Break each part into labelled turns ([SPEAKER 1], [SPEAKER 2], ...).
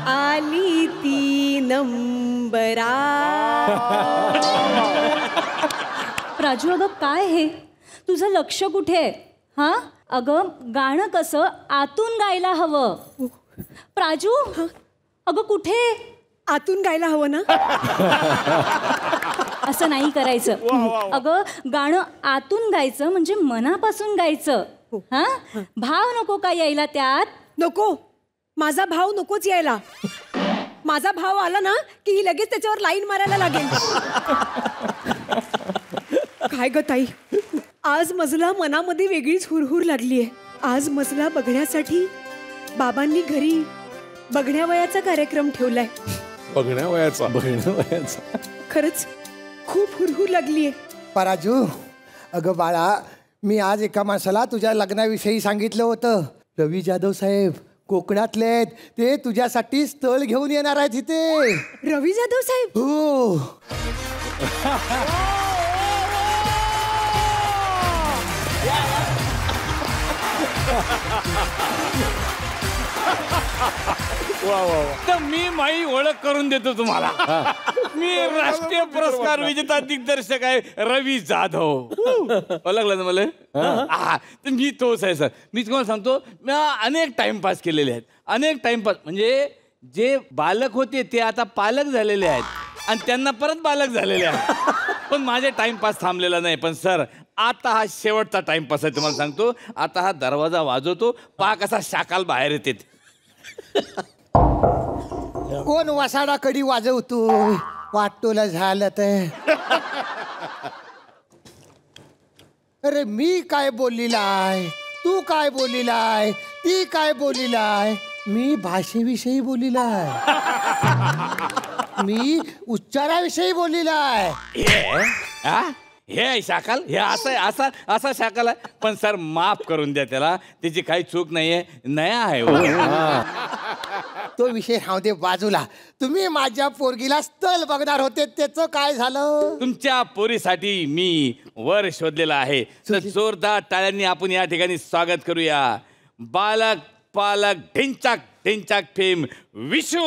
[SPEAKER 1] आली ती नंबरा.
[SPEAKER 2] प्राजू अगं काय हे, तुझं लक्ष कुठे आहे? हा अगं गाणं कसं आतून गायला हवं. प्राजू अगं कुठे
[SPEAKER 1] आतून गायला हवं ना.
[SPEAKER 2] असं नाही करायचं. अगं गाणं आतून गायचं म्हणजे मनापासून गायचं. हा भाव नको का यायला त्यात.
[SPEAKER 1] नको, माझा भाव नकोच यायला. माझा भाव आला ना की ही लगेच त्याच्यावर लाईन मारायला लागेल. काय ग ताई, आज मजला मनामध्ये वेगळीच हुरहुर लागलीये. आज मजला बघण्यासाठी बाबांनी घरी बघण्यावयाचा कार्यक्रम ठेवलाय.
[SPEAKER 3] बघण्यावयाचा
[SPEAKER 1] खरंच खूप हुरहुर लागलीये.
[SPEAKER 4] पराजू, अगं बाळा, मी आज एका माणसाला तुझ्या लग्नाविषयी सांगितलं होतं. रवी जाधव साहेब कोकणातले, ते तुझ्यासाठी स्थळ घेऊन येणार आहेत इथे.
[SPEAKER 1] रवी जाधव साहेब?
[SPEAKER 4] हो.
[SPEAKER 5] तर मी माई ओळख करून देतो तुम्हाला. मी राष्ट्रीय पुरस्कार विजेता दिग्दर्शक आहे रवी जाधव. ओळखलं ना मला? तर मी तोच आहे सर. मी तुम्हाला सांगतो, मी अनेक टाइमपास केलेले आहेत. अनेक टाइमपास म्हणजे जे बालक होते ते आता पालक झालेले आहेत आणि त्यांना परत बालक झालेले आहेत. पण माझे टाइमपास थांबलेला नाही. पण सर आता हा शेवटचा टाइमपास आहे. तुम्हाला सांगतो, आता हा दरवाजा वाजवतो, पाक असा शाकाल बाहेर येते.
[SPEAKER 4] कोण वसाडा कडी वाजवतो वाटतोला झालं तर. अरे मी काय बोललीलाय, तू काय बोललीलाय, ती काय बोललीलाय. मी भाषेविषयी बोललीलाय, मी उच्चाराविषयी बोललीलाय.
[SPEAKER 5] हे शाकाल, हे असं असा असा शाकाल आहे. पण सर माफ करून द्या त्याला, त्याची काही चूक नाहीये, नया आहे.
[SPEAKER 4] तो विषय राहू दे बाजूला. तुम्ही माझ्या पोरगीला स्थळ बघणार होते, त्याचं काय झालं?
[SPEAKER 5] तुमच्या पोरीसाठी मी वर शोधलेला आहे. तर जोरदार टाळ्यांनी आपण या ठिकाणी स्वागत करूया. बालक पालक ढिंचाक ढिंचाक फेम विशू.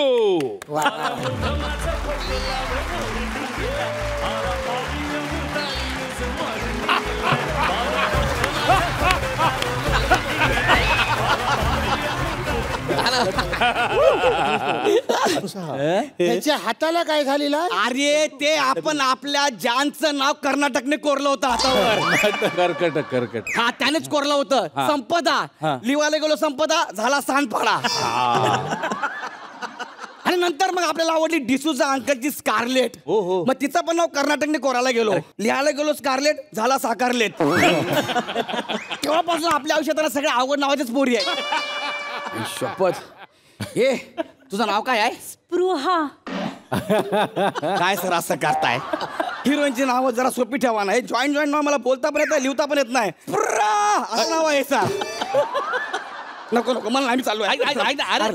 [SPEAKER 4] त्याच्या हाताला काय झालेलं?
[SPEAKER 6] अरे ते आपण आपल्या जानचं नाव कर्नाटकने कोरलं होतं हातावर.
[SPEAKER 5] कर्कट.
[SPEAKER 6] हा त्यानेच कोरलं होतं. संपदा लिवायला गेलो, संपदा झाला सांडपाडा. आणि नंतर मग आपल्याला आवडली डिसूजा अंकलची स्कारलेट. मग तिचं पण नाव कर्नाटकने कोरायला गेलो, लिहायला गेलो स्कारलेट, झाला साकारलेट. तेव्हापासून आपल्या आयुष्यात सगळ्या आवड नावाचीच पोरी आहे. शपथ. हे तुझं नाव काय आहे?
[SPEAKER 2] स्पृहा.
[SPEAKER 6] काय सर असं करताय? हिरोईनची नाव जरा सोपी ठेवा ना. जॉईंट नाव मला बोलता पण येत नाही, लिहिता पण येत नाही. असं नाव आहे सर. नको मला आम्ही चालू आहे.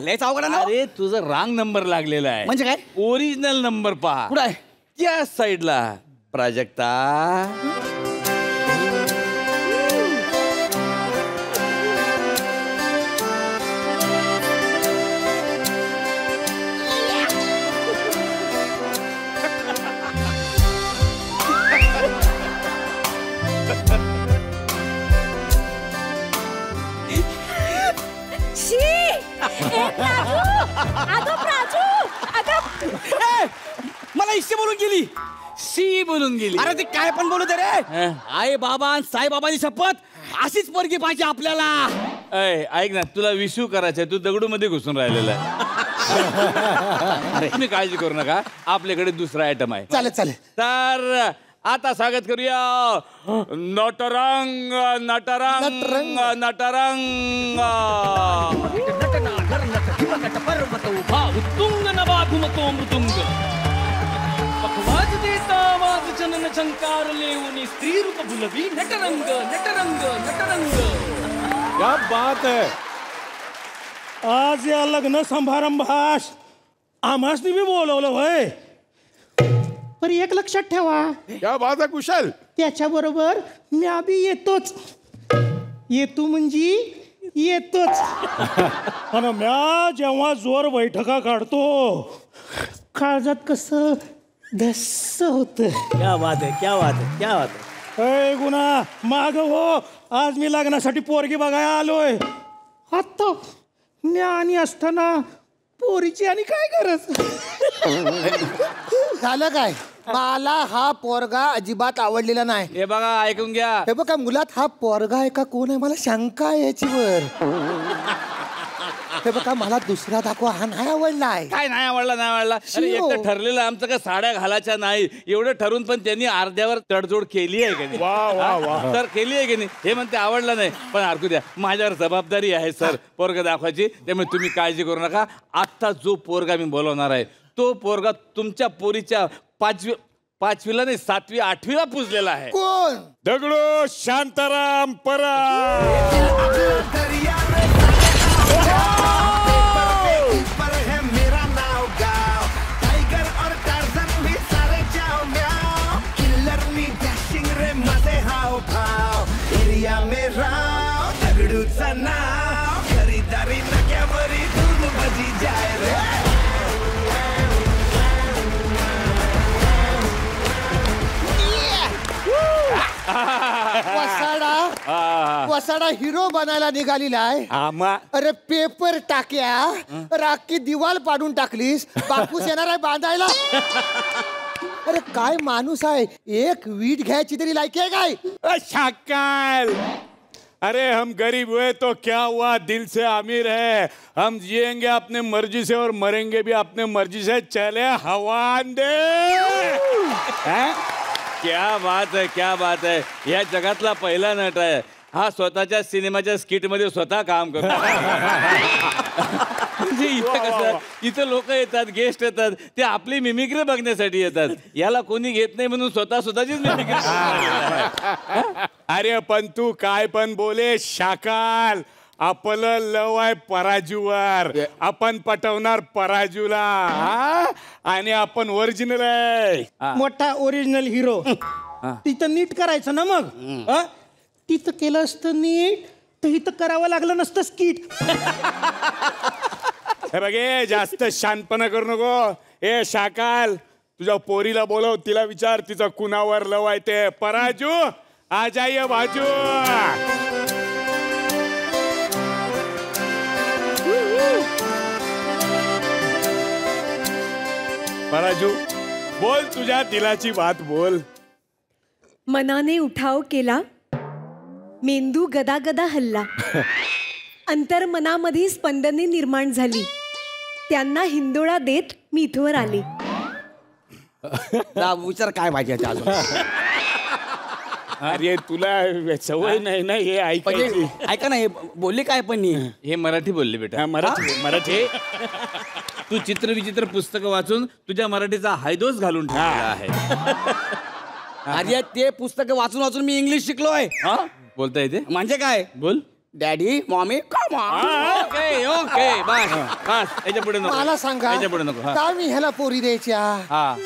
[SPEAKER 6] लयच अवघड आहे ना.
[SPEAKER 5] अरे तुझं रांग नंबर लागलेला आहे.
[SPEAKER 6] म्हणजे काय?
[SPEAKER 5] ओरिजिनल नंबर पहा.
[SPEAKER 6] कुठं आहे?
[SPEAKER 5] त्या साईडला. प्राजक्ता.
[SPEAKER 6] मला इश्शी बोलून गेली.
[SPEAKER 5] शी बोलून गेली.
[SPEAKER 6] अरे ती काय पण बोलू दे रे. आई बाबा साई बाबांची शपथ, अशीच पोरगी पाहिजे आपल्याला.
[SPEAKER 5] ऐक ना, तुला विशू करायचंय, तू दगडू मध्ये घुसून राहिलेला आहे. तुम्ही काळजी करू नका, आपल्याकडे दुसरा आयटम आहे.
[SPEAKER 4] चालेल.
[SPEAKER 5] तर आता स्वागत करूया नटरंग नटरंग नटरंग.
[SPEAKER 7] उत्तुंग नभा
[SPEAKER 3] वाजतो मृदुंग, पखवाज देता आवाज जनन झंकार लेऊनी, स्त्री रूप भुलवी नटरंग नटरंग नटरंग.
[SPEAKER 7] क्या बात है. आज या लग्न समारंभास आम्हासनी बी बोलवलं होय. पण एक लक्षात ठेवा,
[SPEAKER 8] क्या बात आहे कुशल.
[SPEAKER 7] त्याच्याबरोबर मी आधी येतोच. येतो म्हणजे येतोच. आणि म्या जेव्हा जोर बैठका काढतो, काळजात कसं धस्स होत.
[SPEAKER 6] क्या बात आहे, क्या बात आहे, क्या बात आहे.
[SPEAKER 7] अय गुन्हा माग हो, आज मी लग्नासाठी पोरगी बघायला आलोय. आता ज्ञानी असताना पोरीची आणि काय गरज.
[SPEAKER 4] झालं काय, मला हा पोरगा अजिबात आवडलेला नाही.
[SPEAKER 5] हे बघा ऐकून घ्या.
[SPEAKER 4] हे बघा मुलात हा पोरगा आहे का कोण आहे मला शंका आहे याच्यावर. हे बघा मला दुसरा दाखवा, हा नाही आवडलाय.
[SPEAKER 5] काय नाही आवडला नाही आवडला. अरे एक तर ठरलेलं आमचं काय साड्या घालायच्या नाही एवढं ठरून पण त्यांनी अर्ध्यावर तडजोड केली आहे की नाही. तर केली आहे की नाही हे म्हणते आवडलं नाही. पण ऐकू द्या, माझ्यावर जबाबदारी आहे सर पोरगा दाखवायची. त्यामुळे तुम्ही काळजी करू नका. आत्ता जो पोरगा मी बोलवणार आहे तो पोरगा तुमच्या पोरीच्या पाचवीला नाही 7वी 8वीला पुजलेला आहे.
[SPEAKER 4] कोण?
[SPEAKER 8] दगडू शांताराम परा.
[SPEAKER 9] दगडूचा नाव खरीदारी नक्यावरी दूध भजी जाय रे.
[SPEAKER 4] वसाडा हिरो बनायला निघालेला आहे. अरे पेपर टाक्या राखी दिवाल पाडून टाकलीस. बापूस येणार आहे बांधायला. अरे काय माणूस आहे, एक वीट घ्यायची तरी लायकी आहे काय.
[SPEAKER 8] शाकाल. अरे हम गरीब हुए तो क्या हुआ, दिल से अमीर है. हम जिएंगे अपने मर्जी से और मरेंगे भी अपने मर्जी से. चले हवा दे.
[SPEAKER 5] क्या बात आहे, क्या बात आहे. या जगातला पहिला नट आहे हा. स्वतःच्या सिनेमाच्या स्किट मध्ये स्वतः काम करतो. म्हणजे इथं कसं, इथं लोक येतात, गेस्ट येतात, ते आपली मिमिक्री बघण्यासाठी येतात. याला कोणी घेत नाही म्हणून स्वतःचीच मिमिक्री.
[SPEAKER 8] अरे पण तू काय पण बोले शाकाल. आपलं लव आहे पराजूवर. आपण पटवणार पराजूला. आणि आपण ओरिजिनल आहे.
[SPEAKER 7] मोठा ओरिजिनल हिरो. तिथं नीट करायचं ना मग. तिथं केलं असतं नीट तर इथं करावं लागलं नसतं स्किट.
[SPEAKER 8] हे बघे जास्त शांतपणा करू नको. ए शाकाल, तुझ्या पोरीला बोलव, तिला विचार तिचं कुणावर लव आहे ते. पराजू आ जाइए बाजू. पराजू बोल, तुझ्या दिलाची बात बोल.
[SPEAKER 1] मनाने उठाव केला, मेंदू गदागदा हल्ला. अंतर्मनामध्ये स्पंदने निर्माण झाली. त्यांना हिंदोळा देत मी इथवर आले.
[SPEAKER 6] विचार काय पाहिजे अजून.
[SPEAKER 8] अरे तुला सवय नाही ना हे ऐकायची.
[SPEAKER 6] ऐका ना, हे बोलले काय पण
[SPEAKER 5] हे मराठी बोलले बेटा.
[SPEAKER 8] मराठी.
[SPEAKER 5] तू चित्रविचित्र पुस्तकं वाचून तुझ्या मराठीचा हायदोस घालून ठेवला आहे.
[SPEAKER 6] अरे ते पुस्तक वाचून वाचून मी इंग्लिश शिकलोय.
[SPEAKER 5] बोलता येते
[SPEAKER 6] म्हणजे काय.
[SPEAKER 5] बोल.
[SPEAKER 6] डॅडी मॉमी
[SPEAKER 5] ओके ओके बस बस. याच्या पुढे नको.
[SPEAKER 4] मला सांगा
[SPEAKER 5] याच्या पुढे नको.
[SPEAKER 4] काय मी ह्याला पोरी द्यायच्या.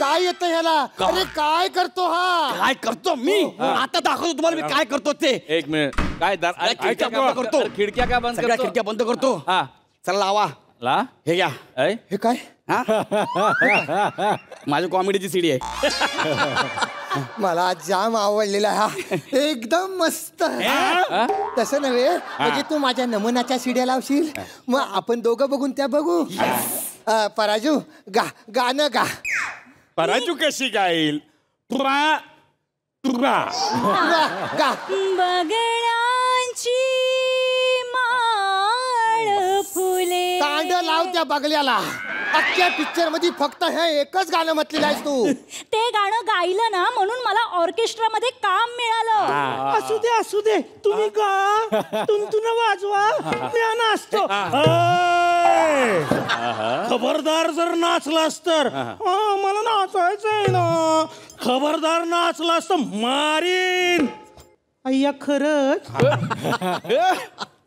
[SPEAKER 4] काय येतं ह्याला. अरे काय करतो हा.
[SPEAKER 6] काय करतो मी आता दाखवतो तुम्हाला मी काय करतो ते.
[SPEAKER 5] एक मिनिट. काय
[SPEAKER 6] खिडक्या बंद करतो.
[SPEAKER 5] खिडक्या का बंद
[SPEAKER 6] सगळ्या
[SPEAKER 5] करतो.
[SPEAKER 6] खिडक्या बंद करतो.
[SPEAKER 5] हा
[SPEAKER 6] चला लावा.
[SPEAKER 5] ला
[SPEAKER 6] हे घ्या.
[SPEAKER 4] हे काय.
[SPEAKER 6] माझी कॉमेडीची सीडी आहे.
[SPEAKER 4] मला जाम आवडलेला हा. एकदम मस्त. तसं नव्हे म्हणजे तू माझ्या नमुनाच्या शिड्या लावशील, मग आपण दोघं बघून त्या बघू. पराजू गाणं गा.
[SPEAKER 8] पराजू कशी गाईल. तुरा तुरा
[SPEAKER 4] गा.
[SPEAKER 2] बगळ्यांची माळ फुले.
[SPEAKER 4] कांड लाव त्या बगल्याला. अख्ख्या पिक्चर मध्ये फक्त हे एकच गाणं म्हटलेलं आहेस तू.
[SPEAKER 2] ते गाणं गायलं ना म्हणून मला ऑर्केस्ट्रामध्ये काम मिळालं.
[SPEAKER 7] असू दे तुम्ही गा. तुमतुन वाजवा, मी नाचतो. ए, खबरदार जर नाचलास तर मला नाचायचंय ना. खबरदार नाचलास तर मारीन. अय्या खरंच.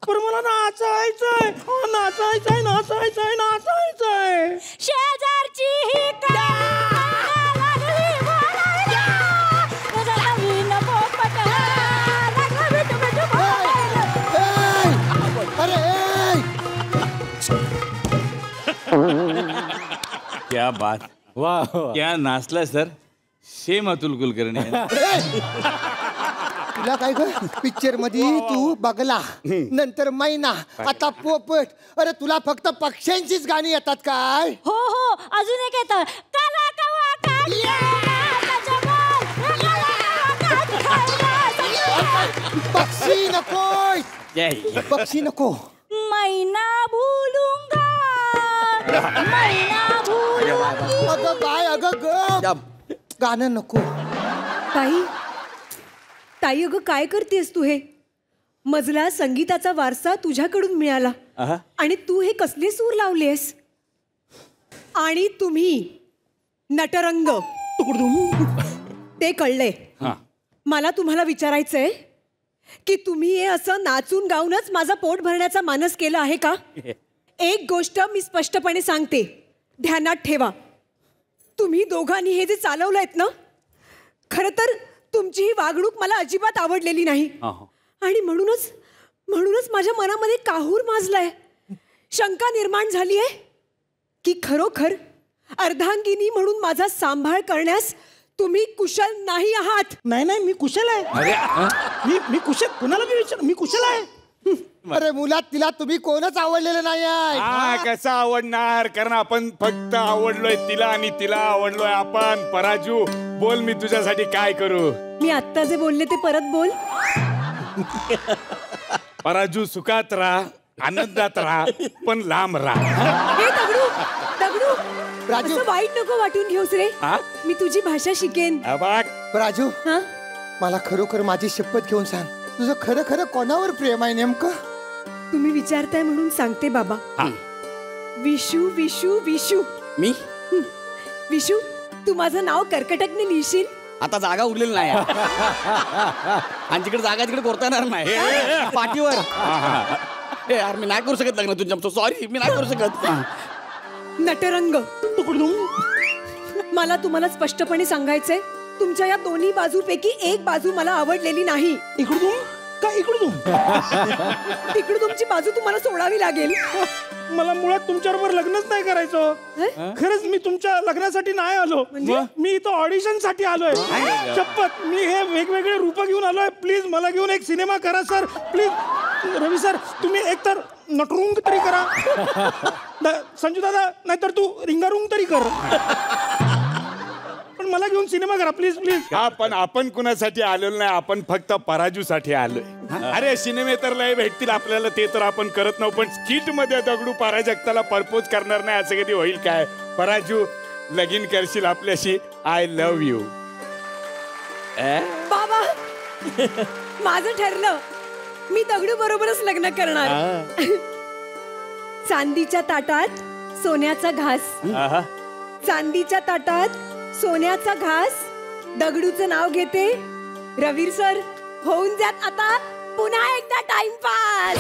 [SPEAKER 7] पण मला नाचायचंय. नाचायचंय नाचायचंय नाचायचंय.
[SPEAKER 2] शेजारची ही
[SPEAKER 5] क्या बात.
[SPEAKER 8] वाह
[SPEAKER 5] क्या नाचला सर. शेम अतुल कुलकर्णी.
[SPEAKER 4] तुला काय ग पिक्चर मध्ये तू बगला नंतर मैना आता पोपट. अरे तुला फक्त पक्ष्यांचीच गाणी येतात काय?
[SPEAKER 2] हो हो अजून एक येतं. काला कावा
[SPEAKER 4] पक्षी नको. पक्षी नको.
[SPEAKER 2] मैना भूलूंगा मैना भूलूंगी.
[SPEAKER 4] अगं बाय अगं ग गाणं नको.
[SPEAKER 1] ताई ताई अगं काय करतेस तू हे? मजला संगीताचा वारसा तुझ्याकडून मिळाला आणि तू हे कसले सूर लावलेस? आणि तुम्ही नटरंग ते कळले. मला तुम्हाला विचारायचंय की तुम्ही हे असं नाचून गाऊनच माझं पोट भरण्याचा मानस केला आहे का? एक गोष्ट मी स्पष्टपणे सांगते, ध्यानात ठेवा. तुम्ही दोघांनी हे जे चालवलंयत ना, खरं तर तुमची ही वागणूक मला अजिबात आवडलेली नाही. आणि म्हणूनच माझ्या मनामध्ये काहूर माजलाय. शंका निर्माण झाली आहे की खरोखर अर्धांगिनी म्हणून माझा सांभाळ करण्यास तुम्ही कुशल नाही आहात.
[SPEAKER 7] नाही नाही मी कुशल आहे. मी कुशल. कुणाला मी विचार मी कुशल आहे.
[SPEAKER 4] अरे मुलात तिला तुम्ही कोणच आवडलेलं नाही आहे.
[SPEAKER 8] कसं आवडणार? कारण आपण फक्त आवडलोय तिला आणि तिला आवडलोय आपण. पराजू बोल मी तुझ्यासाठी काय करू?
[SPEAKER 1] मी आत्ता जे बोलले ते परत बोल.
[SPEAKER 8] पराजू सुखात राहा आनंदात राहा पण लांब राहा.
[SPEAKER 1] हे दगडू दगडू
[SPEAKER 4] राजू.
[SPEAKER 1] असं वाईट नको वाटून घेऊस रे. मी तुझी भाषा शिकेन.
[SPEAKER 4] राजू
[SPEAKER 1] हा
[SPEAKER 4] मला खरोखर माझी शपथ घेऊन सांग, तुझं खरं खरं कोणावर प्रेम आहे नेमकं?
[SPEAKER 1] तुम्ही विचारताय म्हणून सांगते बाबा. विशू विशू विशू.
[SPEAKER 6] मी
[SPEAKER 1] विशू तू माझं नाव कर्कटकने लिहिशील?
[SPEAKER 6] आता जागा उरलेली नाही. आणि तिकडे जागा तिकडे करता येणार नाही पाठीवर. यार मी नाही करू शकत लग्न तुझ्या. सॉरी मी नाही करू शकत.
[SPEAKER 1] नटरंग मला तुम्हाला स्पष्टपणे सांगायचंय, तुमच्या या दोन्ही बाजूपैकी एक बाजू मला आवडलेली नाही.
[SPEAKER 7] इकडून का इकडून?
[SPEAKER 1] तिकडून तुमची बाजू तुम्हाला सोडावी लागेल.
[SPEAKER 7] मला मुळात तुमच्याबरोबर लग्नच नाही करायचं. खरंच मी तुमच्या लग्नासाठी नाही आलो. मी इथं ऑडिशन साठी आलोय. शपथ मी हे वेगवेगळे रूप घेऊन आलोय. प्लीज मला घेऊन एक सिनेमा करा सर. प्लीज रवी सर तुम्ही एकतर नटरुंग तरी करा. संजू दादा नाहीतर तू रिंगारुंग तरी कर. पण मला घेऊन सिनेमा करा प्लीज प्लीज.
[SPEAKER 8] हा पण आपण कुणासाठी आलेलो नाही, आपण फक्त पराजू साठी आलोय. अरे सिनेमे तर लय भेटतील आपल्याला, ते तर आपण करत नाही. पण स्किट मध्ये दगडू पराजक्ताला प्रपोज करणार नाही असं कधी होईल काय? पराजू लगीन करशील आपल्याशी? I love you.
[SPEAKER 1] बाबा माझं ठरलं, मी दगडू बरोबरच लग्न करणार. चांदीच्या ताटात सोन्याचा घास. चांदीच्या ताटात सोन्याचा घास. दगडूचं नाव घेते. रवीर सर होऊन जात आता पुन्हा एकदा टाइमपास.